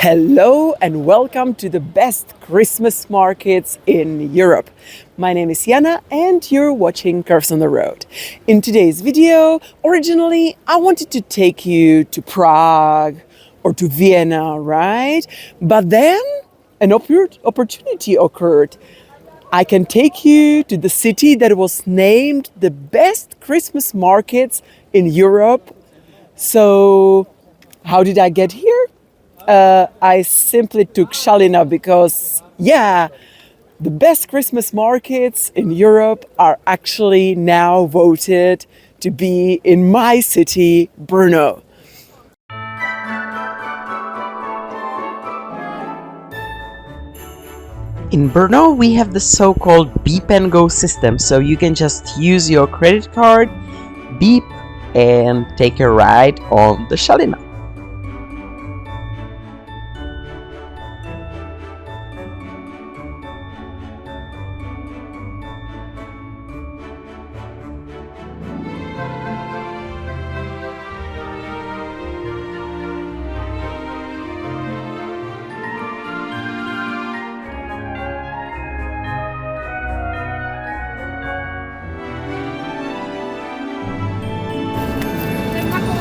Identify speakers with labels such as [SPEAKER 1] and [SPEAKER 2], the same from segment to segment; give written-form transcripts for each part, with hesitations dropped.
[SPEAKER 1] Hello and welcome to the best Christmas markets in Europe. My name is Jana and you're watching Curves on the Road. In today's video, originally I wanted to take you to Prague or to Vienna, right? But then an opportunity occurred. I can take you to the city that was named the best Christmas markets in Europe. So how did I get here? I simply took Shalina because, the best Christmas markets in Europe are actually now voted to be in my city, Brno. In Brno, we have the so-called beep and go system, so you can just use your credit card, beep, and take a ride on the Shalina.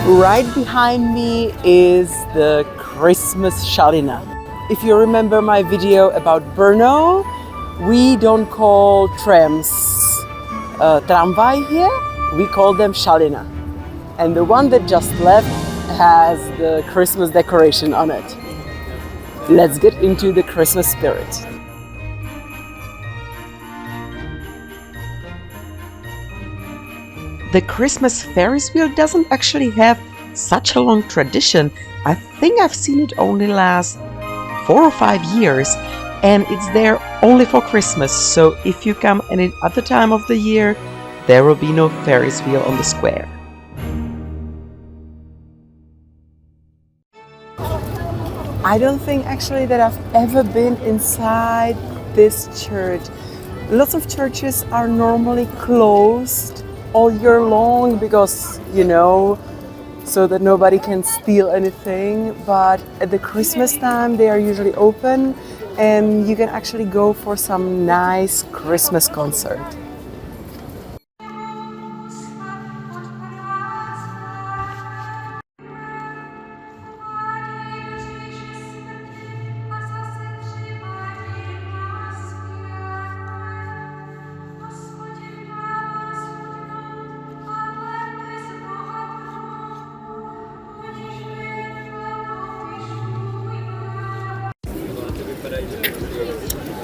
[SPEAKER 1] Right behind me is the Christmas Shalina. If you remember my video about Brno, we don't call trams tramvaj here, we call them Shalina. And the one that just left has the Christmas decoration on it. Let's get into the Christmas spirit. The Christmas Ferris wheel doesn't actually have such a long tradition. I think I've seen it only last 4 or 5 years, and it's there only for Christmas. So if you come any other time of the year, there will be no Ferris wheel on the square. I don't think actually that I've ever been inside this church. Lots of churches are normally closed all year long because, so that nobody can steal anything. But at the Christmas time, they are usually open and you can actually go for some nice Christmas concert.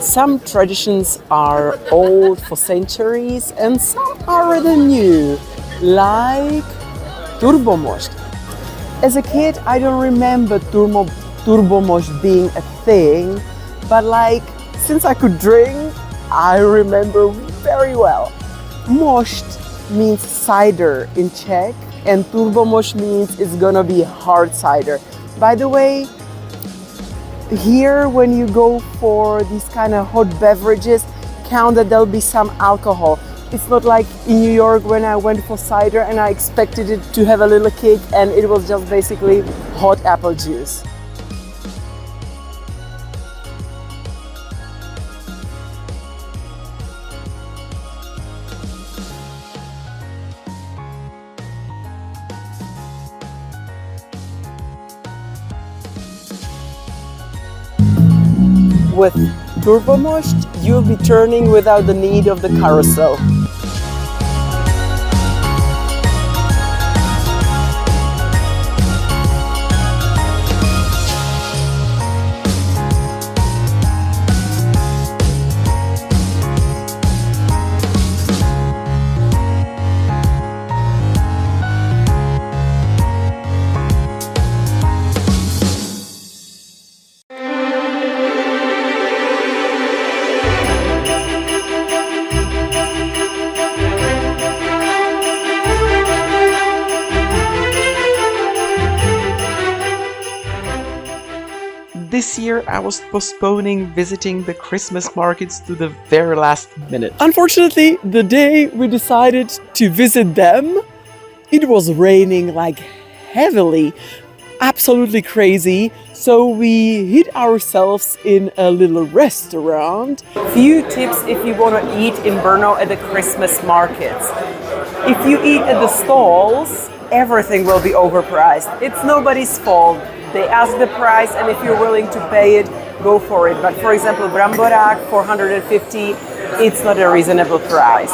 [SPEAKER 1] Some traditions are old for centuries and some are rather new, like Turbomost. As a kid, I don't remember Turbomost being a thing, but since I could drink, I remember very well. Most means cider in Czech and Turbomost means it's gonna be hard cider. By the way, here when you go for these kind of hot beverages, count that there'll be some alcohol. It's not like in New York when I went for cider and I expected it to have a little kick and it was just basically hot apple juice. With Turbomost, you'll be turning without the need of the carousel.
[SPEAKER 2] this year I was postponing visiting the Christmas markets to the very last minute.
[SPEAKER 1] Unfortunately, the day we decided to visit them, it was raining like heavily, absolutely crazy. So we hid ourselves in a little restaurant. Few tips if you want to eat in Brno at the Christmas markets. If you eat at the stalls, everything will be overpriced. It's nobody's fault. They ask the price, and if you're willing to pay it, go for it. But for example, Bramborak, 450, it's not a reasonable price.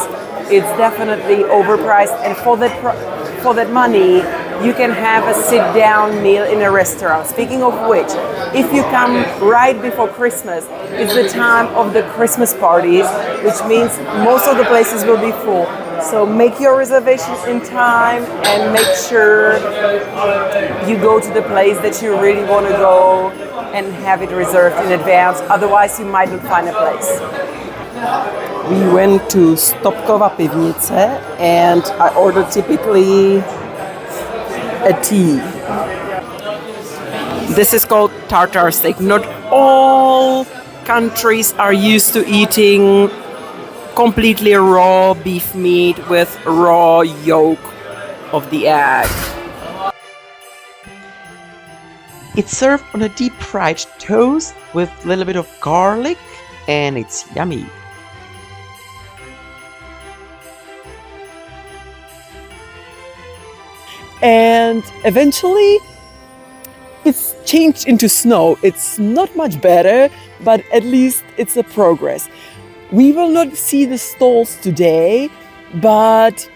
[SPEAKER 1] It's definitely overpriced, and for that money, you can have a sit-down meal in a restaurant. Speaking of which, if you come right before Christmas, it's the time of the Christmas parties, which means most of the places will be full. So make your reservations in time and make sure you go to the place that you really want to go and have it reserved in advance. Otherwise, you might not find a place. We went to Stopkova Pivnice and I ordered typically a tea. This is called tartar steak. Not all countries are used to eating completely raw beef meat with raw yolk of the egg.
[SPEAKER 2] It's served on a deep fried toast with a little bit of garlic and it's yummy.
[SPEAKER 1] And eventually it's changed into snow. It's not much better, but at least it's a progress. We will not see the stalls today, but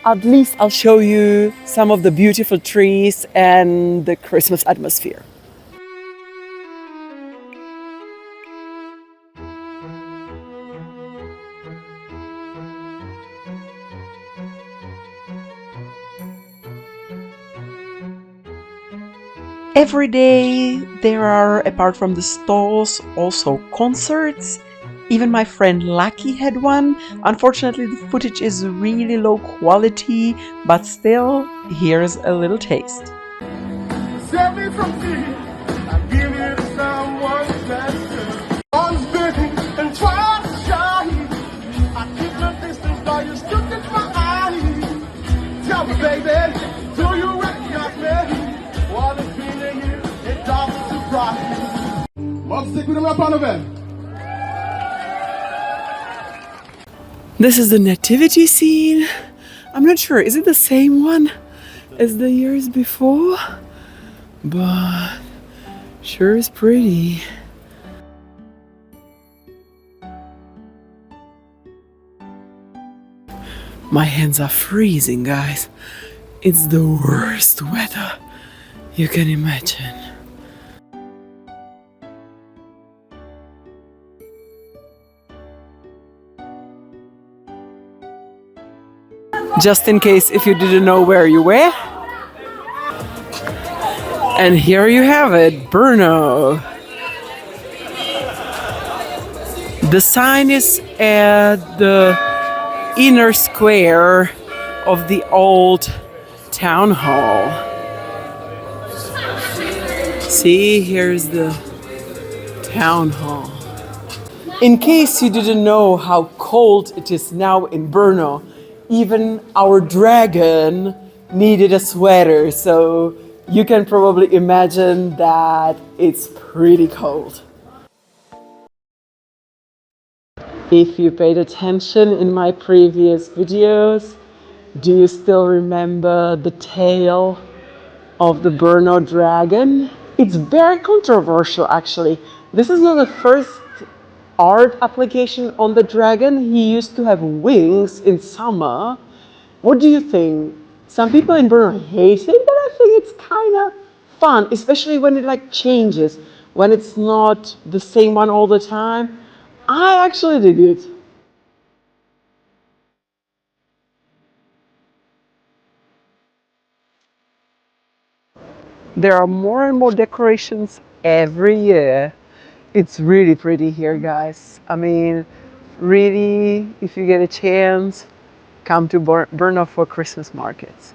[SPEAKER 1] at least I'll show you some of the beautiful trees and the Christmas atmosphere.
[SPEAKER 2] Every day there are, apart from the stalls, also concerts. Even my friend Lucky had one. Unfortunately, the footage is really low quality, but still, here's a little taste.
[SPEAKER 3] Save me from fear, I give it to someone better. I'm spinning and trying to shine. I keep my distance, but you still catch my eye. Tell me, baby, do you recognize me? What it's been a year, it doesn't surprise me. What's the good up on the bed?
[SPEAKER 1] This is the nativity scene. I'm not sure, is it the same one as the years before? But sure is pretty. My hands are freezing, guys. It's the worst weather you can imagine. Just in case if you didn't know where you were. And here you have it, Brno. The sign is at the inner square of the old town hall. See, here's the town hall. In case you didn't know how cold it is now in Brno, even our dragon needed a sweater, so you can probably imagine that it's pretty cold. If you paid attention in my previous videos, do you still remember the tale of the Brno dragon? It's very controversial, actually. This is not the first art application on the dragon. He used to have wings in summer. What do you think? Some people in Brno hate it, but I think it's kind of fun, especially when it like changes, when it's not the same one all the time. I actually dig it. There are more and more decorations every year. It's really pretty here, guys. I mean, really, if you get a chance, come to Brno for Christmas markets.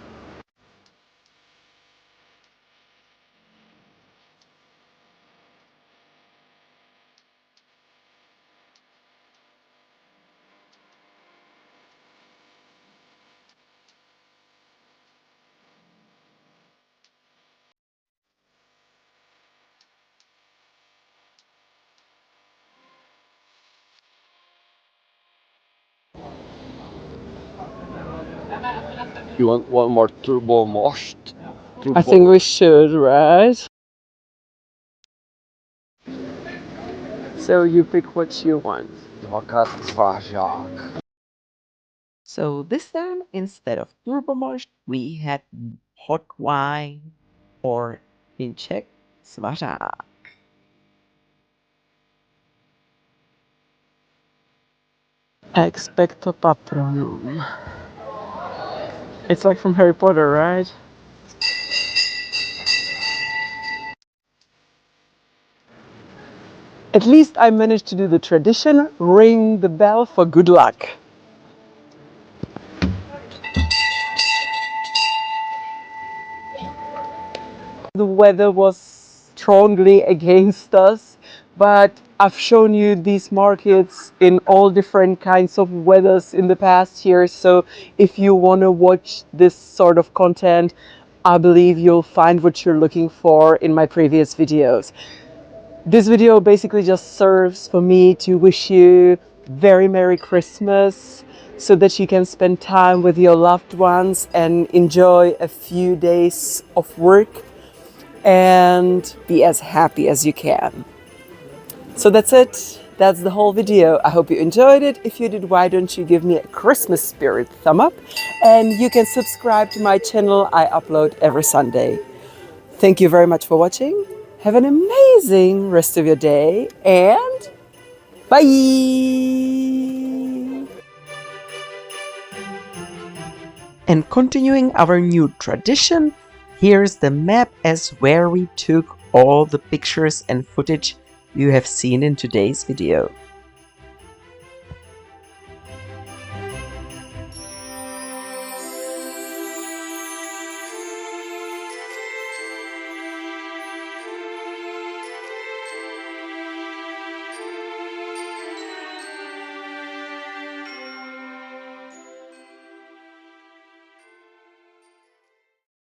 [SPEAKER 3] You want one more Turbomost?
[SPEAKER 1] I think we should, right? So you pick what you want.
[SPEAKER 2] So this time, instead of Turbomost, we had hot wine, or in Czech, svařák.
[SPEAKER 1] Expecto Patronum. It's like from Harry Potter, right? At least I managed to do the tradition, ring the bell for good luck. The weather was strongly against us, but I've shown you these markets in all different kinds of weathers in the past years. So if you want to watch this sort of content, I believe you'll find what you're looking for in my previous videos. This video basically just serves for me to wish you very Merry Christmas so that you can spend time with your loved ones and enjoy a few days of work and be as happy as you can. So that's it. That's the whole video. I hope you enjoyed it. If you did, why don't you give me a Christmas spirit thumb up? And you can subscribe to my channel. I upload every Sunday. Thank you very much for watching. Have an amazing rest of your day and bye!
[SPEAKER 2] And continuing our new tradition, here's the map as where we took all the pictures and footage you have seen in today's video.